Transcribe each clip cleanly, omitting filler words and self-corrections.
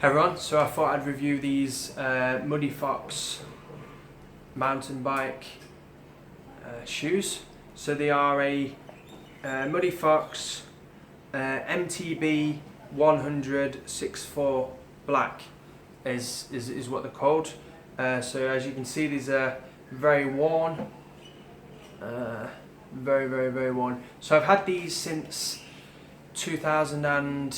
Hey everyone, so I thought I'd review these Muddyfox mountain bike shoes. So they are a Muddyfox MTB 100 6.4 black is what they're called. So as you can see, these are very worn, very worn. So I've had these since 2000 and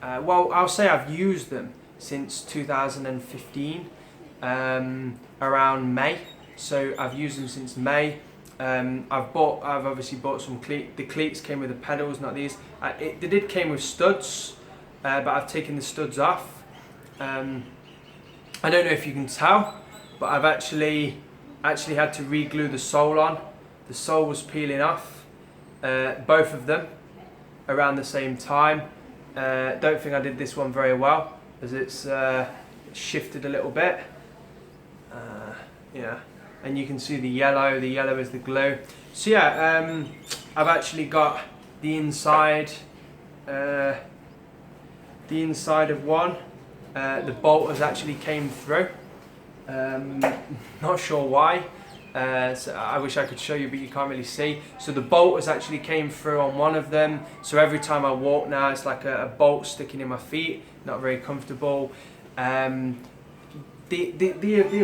well, I'll say I've used them since 2015, around May. So I've used them since May. I've obviously bought some the cleats came with the pedals, not these. They did came with studs, but I've taken the studs off. I don't know if you can tell, but I've actually had to re-glue the sole on. The sole was peeling off, both of them around the same time. Don't think I did this one very well, as it's shifted a little bit. Yeah, and you can see the yellow is the glue. So yeah, I've actually got the inside of one. The bolt has actually came through. Not sure why. So I wish I could show you, but you can't really see. So the bolt has actually came through on one of them. So every time I walk now, it's like a bolt sticking in my feet. Not very comfortable. They've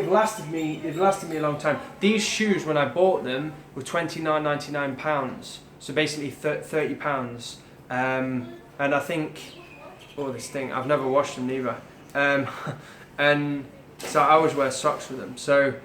lasted me a long time. These shoes, when I bought them, were £29.99. So basically £30. And I think, oh, this thing, I've never washed them neither. And so I always wear socks with them. So.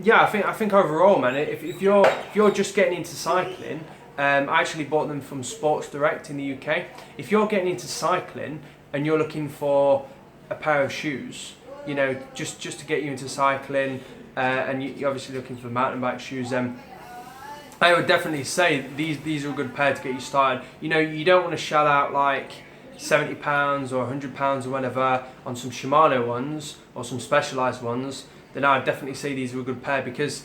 Yeah, I think overall, man, if you're just getting into cycling, I actually bought them from Sports Direct in the UK. If you're getting into cycling and you're looking for a pair of shoes, you know, just to get you into cycling, and you're obviously looking for mountain bike shoes, I would definitely say these are a good pair to get you started. You know, you don't want to shell out like £70 or £100 or whatever on some Shimano ones or some Specialized ones. Then I'd definitely say these are a good pair, because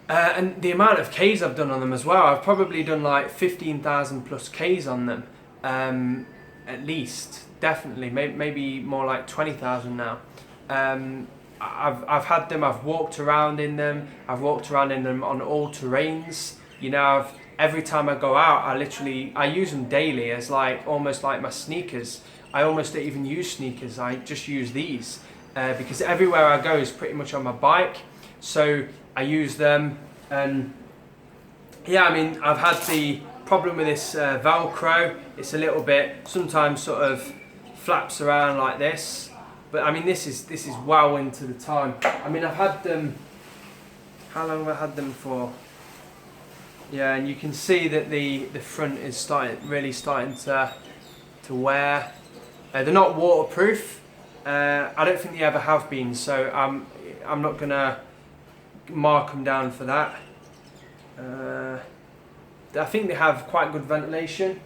and the amount of Ks I've done on them as well, I've probably done like 15,000 plus Ks on them, at least, definitely, maybe more like 20,000 now. I've had them, I've walked around in them, on all terrains. You know, every time I go out, I use them daily as like almost like my sneakers. I almost don't even use sneakers, I just use these. Because everywhere I go is pretty much on my bike, so I use them. And yeah, I mean, I've had the problem with this Velcro. It's a little bit, sometimes sort of flaps around like this, but I mean, this is well into the time. I mean, I've had them, how long have I had them for? Yeah, and you can see that the front is really starting to wear. They're not waterproof. I don't think they ever have been, so I'm not gonna mark them down for that. I think they have quite good ventilation.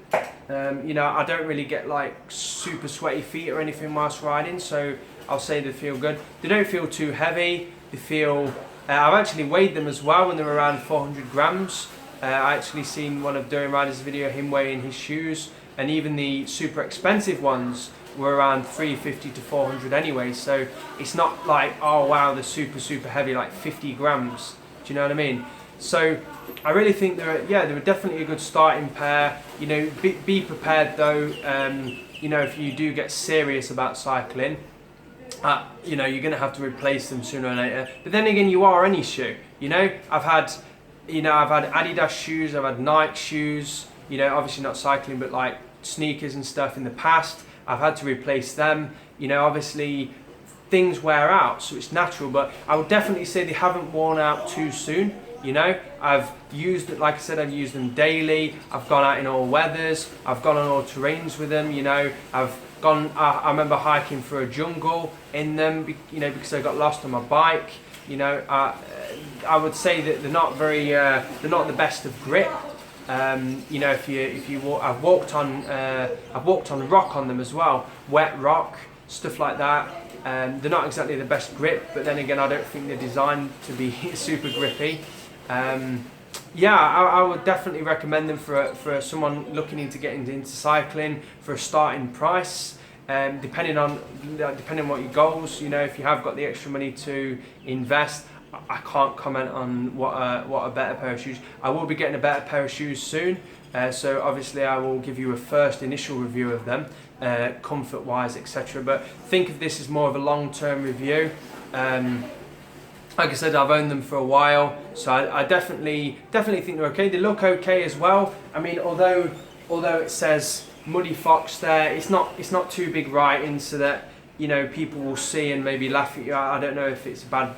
You know, I don't really get like super sweaty feet or anything whilst riding, so I'll say they feel good. They don't feel too heavy. They feel. I've actually weighed them as well when they were around 400 grams. I actually seen one of Durianrider's video, him weighing his shoes, and even the super expensive ones were around 350 to 400 anyway, so it's not like, oh wow, they're super heavy, like 50 grams. Do you know what I mean? So I really think they were definitely a good starting pair. You know, be prepared though. You know, if you do get serious about cycling, you know, you're gonna have to replace them sooner or later. But then again, you are any shoe. You know, I've had Adidas shoes, I've had Nike shoes. You know, obviously not cycling, but like sneakers and stuff in the past. I've had to replace them. You know, obviously things wear out, so it's natural, but I would definitely say they haven't worn out too soon. You know, I've used it, like I said, I've used them daily. I've gone out in all weathers. I've gone on all terrains with them. You know, I've gone, I remember hiking through a jungle in them, you know, because I got lost on my bike. You know, I would say that they're not the best of grip. You know, if you walk, I've walked on rock on them as well, wet rock, stuff like that. They're not exactly the best grip, but then again, I don't think they're designed to be super grippy. Yeah, I would definitely recommend them for someone looking into getting into cycling for a starting price. depending on what your goals. You know, if you have got the extra money to invest, I can't comment on what a better pair of shoes. I will be getting a better pair of shoes soon, so obviously I will give you a first initial review of them, comfort wise, etc. But think of this as more of a long-term review. Like I said, I've owned them for a while, so I definitely think they're okay. They look okay as well. I mean, although it says Muddyfox there, it's not too big writing, so that, you know, people will see and maybe laugh at you. I don't know if it's a bad.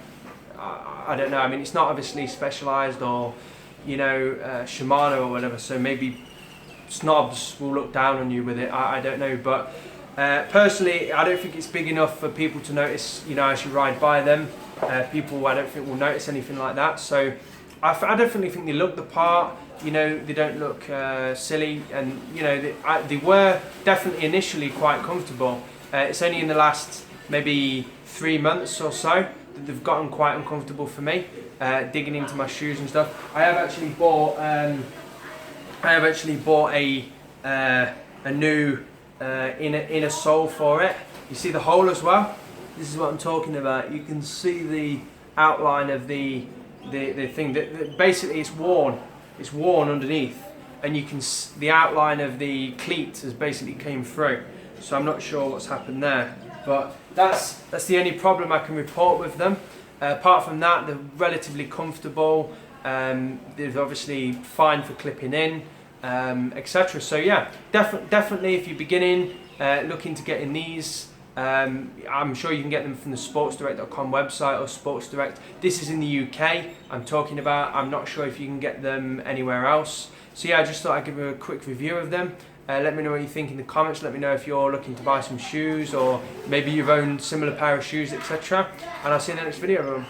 I don't know. I mean, it's not obviously Specialized or, you know, Shimano or whatever. So maybe snobs will look down on you with it. I don't know, but personally, I don't think it's big enough for people to notice. You know, as you ride by them, people I don't think will notice anything like that. So I definitely think they look the part. You know, they don't look silly, and you know they were definitely initially quite comfortable. It's only in the last maybe 3 months or so that they've gotten quite uncomfortable for me, digging into my shoes and stuff. I have actually bought a new inner sole for it. You see the hole as well. This is what I'm talking about. You can see the outline of the thing that basically it's worn. It's worn underneath, and you can the outline of the cleat has basically came through. So I'm not sure what's happened there, but that's the only problem I can report with them. Apart from that, they're relatively comfortable. They're obviously fine for clipping in, etc. So yeah, definitely if you're beginning, looking to get in these, I'm sure you can get them from the sportsdirect.com website or Sports Direct. This is in the UK I'm talking about. I'm not sure if you can get them anywhere else. So yeah, I just thought I'd give you a quick review of them. Let me know what you think in the comments. Let me know if you're looking to buy some shoes, or maybe you've owned similar pair of shoes, etc. And I'll see you in the next video, everyone.